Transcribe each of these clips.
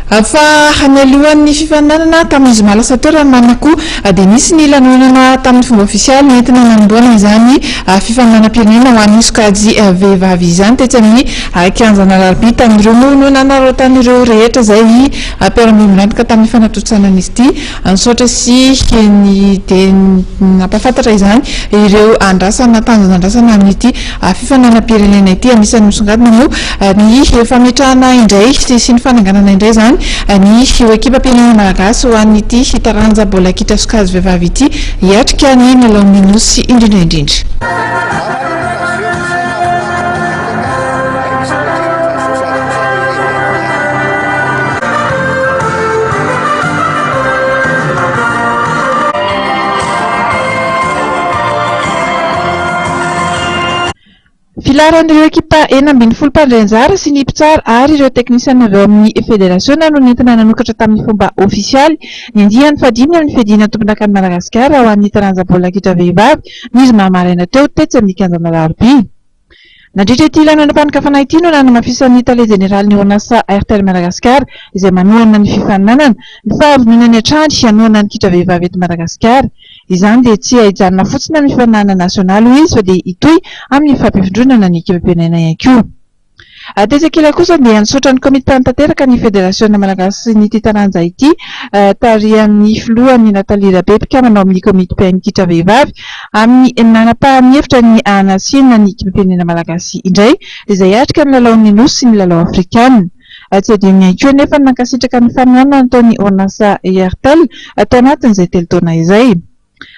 Fa hanalohany fifananana tamin'ny zoma lasatora manako dia nisy ny lanonana tamin'ny fomba ofisialy nentina nanomboana izany fifaninanam-pirenena ho an'ny sokajy vehivavy izany tetsy amin'ny 15 alarobia tamin'ireo no nanarautan'ireo rehetra izay mpiara-miombonantoka tamin'ny fanatotsanana izy ity nisaotra sy ny dia nampafantatra izany ireo andrasana tanjon'andrasana amin'ity fifaninanam-pirenena ity anisan'ny misongadina moa ny fametrahana indray sy ny fananganana indray izany ny ekipa mpirenena malagasy ho an'ity taranja bola kitra sokajy vehivavy ity hiatrika ny lalao minosy indrindra indrindra. Filaran'ireo ekipa 6 mpandrenjara sy ny mpitsara ary ireo teknisiana avy ao amin'ny federasiona no nentina nanokatra tamin'ny fomba ofisialy ny andiany fadimy amin'ny fiadiana tompon'akan'i Madagasikara ho an'ny taranja bola kitra vehivavy ny zoma maraina teo tetsy amin'ny 15 alarobia. Nandritra ity lanonam-panokafana ity no nanamafisan'ny tale jeneraly ny orinasa RTL Madagasikara izay manohana ny fifaninanana ny fahavononany hatrany hanohana ny kitra vehivavy eto Madagasikara. Izany dia tsy hijanona fotsiny amin'ny fifaninanana nasionaly ho izy fa dia hitohy amin'ny fampifindronana ny ekipa-pirenena ihany koa. Tetsekila kosa dia nisaotra ny komite mpanatanteraka ny federasiona malagasy n'ity taranja ity tarihan'ny filohan'ny Natalia Rabebika manao amin'ny komite mpiainy kitra vehivavy amin'ny nanapahany-hevitra ny anasiana ny ekipa-pirenena malagasy indray izay atrika ny lalaon'ny nosy sy ny lalao afrikanina. Tsy adino ihany koa nefa nankasitraka ny faninanana nataon'ny orinasa RTL atao anatin'izay telotaona izay.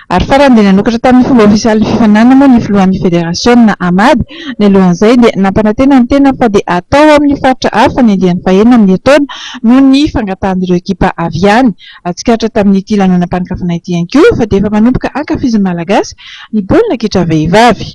Ary farany dia nanokatra tamin'ny fomba ofisialy fifaninanana moa ny filohan'ny federasiona Amady ny alohan'izay dia nampanantena ny tena fa dia atao amin'ny faritra hafa ny andiany fahenina amin'ny hetaona noho ny fangatahan'ireo ekipa avy any. Tsikatra tamin'ity lanonam-panokafana ity ihany koa fa dia efa manomboka ankafizin'ny malagasy ny baolina kitra vehivavy.